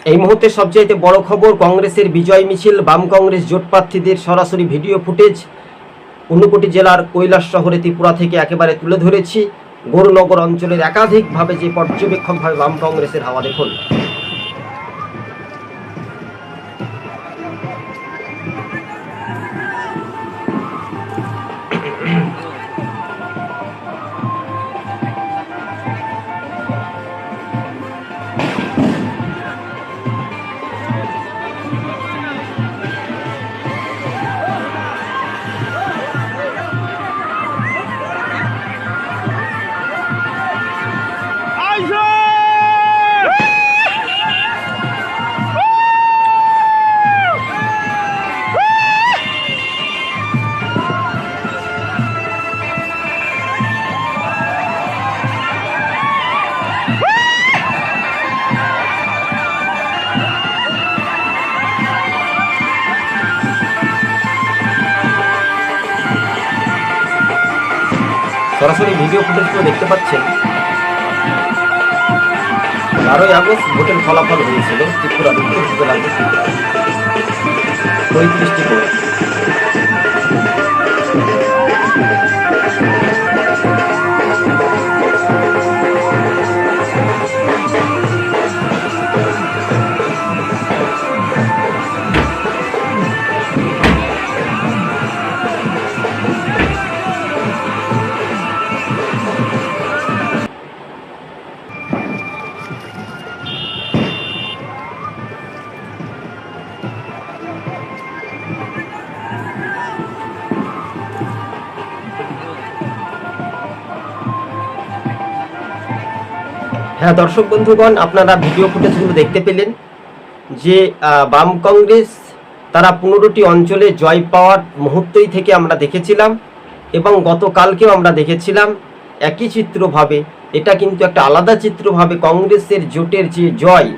এই মুহূর্তে সবচাইতে বড় খবর, কংগ্রেসের বিজয় মিছিল, বাম কংগ্রেস জোট প্রার্থীদের সরাসরি ভিডিও ফুটেজ ঊনকোটি জেলার কৈলাস শহরে ত্রিপুরা থেকে একেবারে তুলে ধরেছি। গৌরনগর অঞ্চলের একাধিকভাবে যে পর্যবেক্ষণভাবে বাম কংগ্রেসের হাওয়া দেখুন। সরাসরি ভিডিও ফুটেজগুলো দেখতে পাচ্ছেন। 12ই আগস্ট ভোটের ফলাফল হয়েছিল ত্রিপুরা উত্তর জেলাতে 35টি ভোট। হ্যাঁ দর্শক বন্ধুগণ, আপনারা ভিডিও ফুটেজগুলো দেখতে পেলেন যে বাম কংগ্রেস তারা 15টি অঞ্চলে জয় পাওয়ার মুহূর্তই থেকে আমরা দেখেছিলাম এবং গতকালকেও আমরা দেখেছিলাম একই চিত্রভাবে। এটা কিন্তু একটা আলাদা চিত্রভাবে কংগ্রেসের জোটের যে জয়,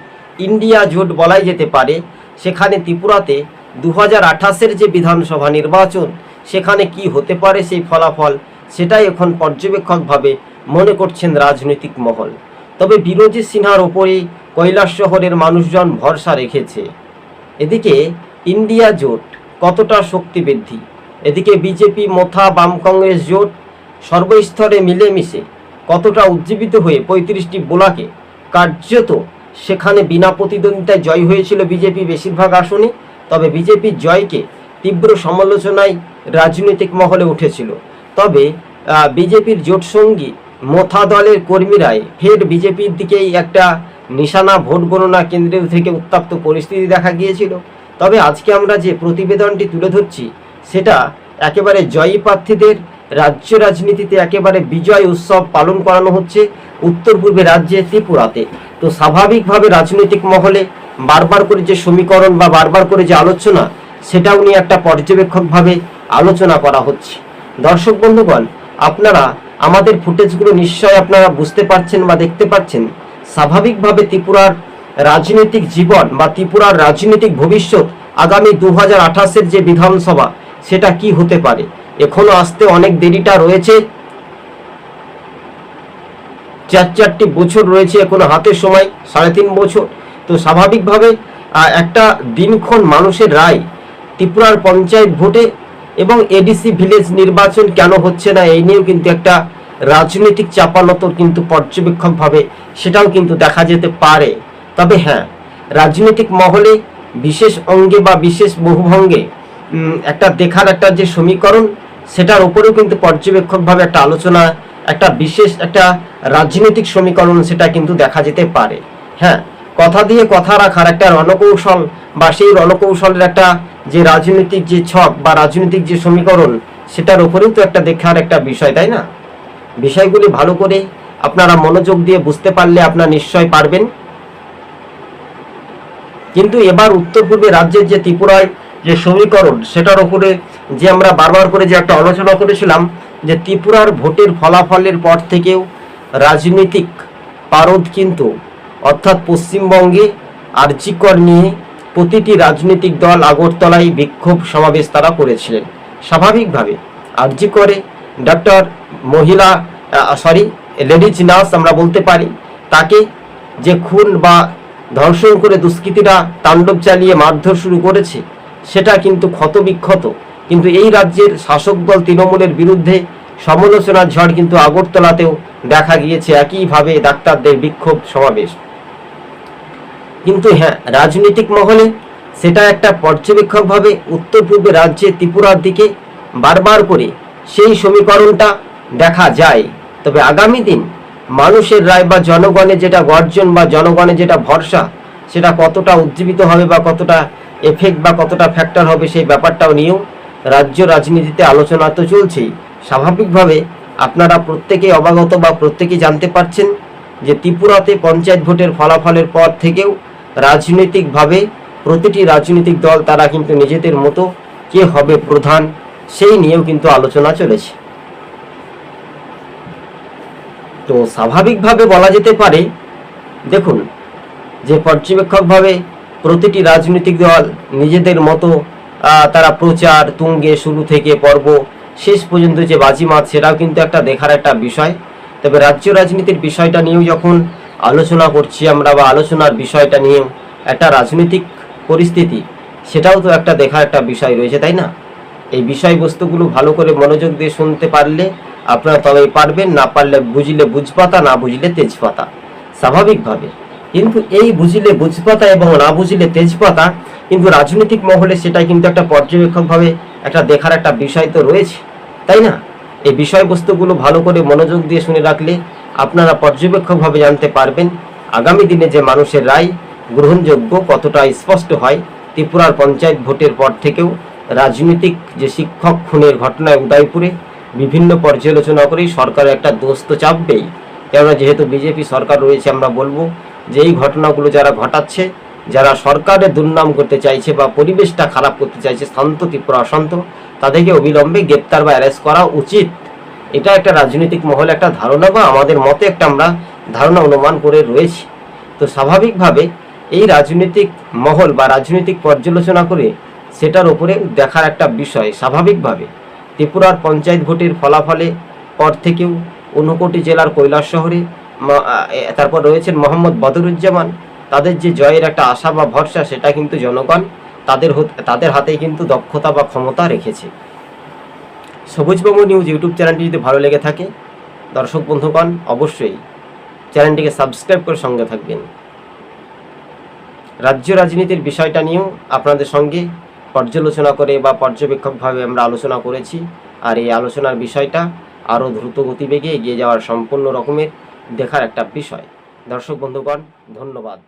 ইন্ডিয়া জোট বলাই যেতে পারে। সেখানে ত্রিপুরাতে 2028-এর যে বিধানসভা নির্বাচন, সেখানে কি হতে পারে সেই ফলাফল, সেটাই এখন পর্যবেক্ষকভাবে মনে করছেন রাজনৈতিক মহল। তবে বিরোধী সিনহার ওপরে কৈলাস শহরের মানুষজন ভরসা রেখেছে। এদিকে ইন্ডিয়া জোট কতটা শক্তি বৃদ্ধি, এদিকে বিজেপি মোথা বাম কংগ্রেস জোট সর্বস্তরে মিলেমিশে কতটা উজ্জীবিত হয়ে 35টি ব্লকে কার্যত সেখানে বিনা প্রতিদ্বন্দ্বিতায় জয় হয়েছিল বিজেপি বেশিরভাগ আসনে। তবে বিজেপির জয়কে তীব্র সমালোচনায় রাজনৈতিক মহলে উঠেছিল। তবে বিজেপির জোট সঙ্গী মোথা দলের কর্মীরাই ফের বিজেপির দিকেই একটা নিশানা ভোট গণনা কেন্দ্র থেকে উত্তপ্ত পরিস্থিতি দেখা গিয়েছিল। তবে আজকে আমরা যে প্রতিবেদনটি তুলে ধরছি সেটা একেবারে জয়ী প্রার্থীদের রাজ্য রাজনীতিতে একেবারে বিজয় উৎসব পালন করানো হচ্ছে উত্তর পূর্বে রাজ্যে ত্রিপুরাতে। তো স্বাভাবিকভাবে রাজনৈতিক মহলে বারবার করে যে সমীকরণ বা বারবার করে যে আলোচনা, সেটাও নিয়ে একটা পর্যবেক্ষকভাবে আলোচনা করা হচ্ছে। দর্শক বন্ধুগণ, আপনারা আমাদের ফুটেজগুলো নিশ্চয় আপনারা বুঝতে পারছেন বা দেখতে পাচ্ছেন। স্বাভাবিকভাবে ত্রিপুরার রাজনৈতিক জীবন বা ত্রিপুরার রাজনৈতিক ভবিষ্যৎ আগামী 2028-এর যে বিধানসভা, সেটা কি হতে পারে। এখনো আসতে অনেক দেরিটা রয়েছে, 4টি বছর রয়েছে এখনো হাতের সময়, 3.5 বছর। তো স্বাভাবিকভাবে একটা দিনক্ষণ মানুষের রায় ত্রিপুরার পঞ্চায়েত ভোটে এবং এডিসি ভিলেজ নির্বাচন কেন হচ্ছে না, এই নিয়েও কিন্তু একটা রাজনৈতিক চাপানত কিন্তু পর্যবেক্ষকভাবে সেটাও কিন্তু দেখা যেতে পারে। তবে হ্যাঁ, রাজনৈতিক মহলে বিশেষ অঙ্গে বা বিশেষ বহুভঙ্গে একটা দেখার একটা যে সমীকরণ, সেটার উপরেও কিন্তু পর্যবেক্ষকভাবে একটা আলোচনা, একটা বিশেষ একটা রাজনৈতিক সমীকরণ সেটা কিন্তু দেখা যেতে পারে। হ্যাঁ, কথা দিয়ে কথা রাখার একটা রণকৌশল বা সেই রণকৌশলের একটা যে রাজনৈতিক যে ছক বা রাজনৈতিক যে সমীকরণ, সেটার উপরেও তো একটা দেখার একটা বিষয়, তাই না? বিষয়গুলি ভালো করে আপনারা মনোযোগ দিয়ে বুঝতে পারলে আপনারা নিশ্চয় পারবেন। কিন্তু এবার উত্তর পূর্বে রাজ্যের যে ত্রিপুরায় যে সমীকরণ, সেটার উপরে যে আমরা বারবার করে যে একটা আলোচনা করেছিলাম যে ত্রিপুরার ভোটের ফলাফলের পর থেকেও রাজনৈতিক পারদ কিন্তু, অর্থাৎ পশ্চিমবঙ্গে আরজিকর নিয়ে প্রতিটি রাজনৈতিক দল আগরতলায় বিক্ষোভ সমাবেশ তারা করেছিলেন। স্বাভাবিকভাবে আরজিকরে ডক্টর লেডিজ নার্স আমরা বলতে পারি, তাকে যে খুন বা ধর্ষণ করে দুষ্কৃতীরা তাণ্ডব চালিয়ে মারধর শুরু করেছে, সেটা কিন্তু ক্ষতবিক্ষত। কিন্তু এই রাজ্যের শাসক দল তৃণমূলের বিরুদ্ধে সমালোচনার ঝড় কিন্তু আগরতলাতেও দেখা গিয়েছে, একইভাবে ডাক্তারদের বিক্ষোভ সমাবেশ। কিন্তু হ্যাঁ, রাজনৈতিক মহলে সেটা একটা পর্যবেক্ষকভাবে উত্তর পূর্বে রাজ্যে ত্রিপুরার দিকে বারবার করে সেই সমীকরণটা দেখা যায়। তবে আগামী দিন মানুষের রায় বা জনগণের যেটা গর্জন বা জনগণের যেটা ভরসা, সেটা কতটা উজ্জীবিত হবে বা কতটা এফেক্ট বা কতটা ফ্যাক্টর হবে, সেই ব্যাপারটাও নিয়েও রাজ্য রাজনীতিতে আলোচনা তো চলছেই। স্বাভাবিকভাবে আপনারা প্রত্যেকেই অবগত বা প্রত্যেকেই জানতে পারছেন যে ত্রিপুরাতে পঞ্চায়েত ভোটের ফলাফলের পর থেকেও রাজনৈতিকভাবে প্রতিটি রাজনৈতিক দল তারা কিন্তু নিজেদের মতো কে হবে প্রধান সেই নিয়েও কিন্তু আলোচনা চলেছে। তো স্বাভাবিকভাবে বলা যেতে পারে, দেখুন যে পর্যবেক্ষকভাবে প্রতিটি রাজনৈতিক দল নিজেদের মতো তারা প্রচার তুঙ্গে শুরু থেকে পর্ব শেষ পর্যন্ত যে বাজিমাত, সেটাও কিন্তু একটা দেখার একটা বিষয়। তবে রাজ্য রাজনীতির বিষয়টা নিয়েও যখন আলোচনা করছি আমরা, বা আলোচনার বিষয়টা নিয়েও একটা রাজনৈতিক পরিস্থিতি, সেটাও তো একটা দেখার একটা বিষয় রয়েছে, তাই না? এই বিষয়বস্তুগুলো ভালো করে মনোযোগ দিয়ে শুনতে পারলে আপনারা তবেই পারবেন, না পারলে বুঝলে বুঝপাতা, না বুঝলে তেজপাতা, স্বাভাবিকভাবে। কিন্তু এই বুঝলে বুঝপাতা এবং না বুঝলে তেজপাতা কিন্তু রাজনৈতিক মহলে সেটাই কিন্তু একটা পর্যবেক্ষকভাবে একটা দেখার একটা বিষয় তো রয়েছে, তাই না? এই বিষয়বস্তুগুলো ভালো করে মনোযোগ দিয়ে শুনে রাখলে আপনারা পর্যবেক্ষকভাবে জানতে পারবেন আগামী দিনে যে মানুষের রায় গ্রহণযোগ্য কতটা স্পষ্ট হয়। ত্রিপুরার পঞ্চায়েত ভোটের পর থেকেও রাজনৈতিক যে শিক্ষক খুনের ঘটনায় উদয়পুরে বিভিন্ন পর্যালোচনা করেই সরকারের একটা দোষ তো চাপবেই, কেননা যেহেতু বিজেপি সরকার রয়েছে। আমরা বলবো যে এই ঘটনাগুলো যারা ঘটাচ্ছে, যারা সরকারের দুর্নাম করতে চাইছে বা পরিবেশটা খারাপ করতে চাইছে, শান্ত ত্রিপুরা অশান্ত, তাদেরকে অবিলম্বে গ্রেপ্তার বা অ্যারেস্ট করা উচিত। এটা একটা রাজনৈতিক মহলে একটা ধারণা বা আমাদের মতে একটা আমরা ধারণা অনুমান করে রয়েছি। তো স্বাভাবিকভাবে এই রাজনৈতিক মহল বা রাজনৈতিক পর্যালোচনা করে সেটার উপরে দেখার একটা বিষয়। স্বাভাবিকভাবে ত্রিপুরার পঞ্চায়েত ভোটের ফলাফলে পর থেকেও ঊনকোটি জেলার কৈলাস শহরে তারপর রয়েছেন মোহাম্মদ বদরুজ্জামান, তাদের যে জয়ের একটা আশা বা ভরসা, সেটা কিন্তু জনগণ তাদের হাতেই কিন্তু দক্ষতা বা ক্ষমতা রেখেছে। সবুজবঙ্গ নিউজ ইউটিউব চ্যানেলটি যদি ভালো লেগে থাকে, দর্শক বন্ধুগণ অবশ্যই চ্যানেলটিকে সাবস্ক্রাইব করে সঙ্গে থাকবেন। রাজ্য রাজনীতির বিষয়টা নিয়েও আপনাদের সঙ্গে পর্যালোচনা করে বা পর্যবেক্ষকভাবে আমরা আলোচনা করেছি। আর এই আলোচনার বিষয়টা আরও দ্রুত গতিবেগে এগিয়ে যাওয়ার সম্পূর্ণ রকমের দেখার একটা বিষয়। দর্শক বন্ধুগণ ধন্যবাদ।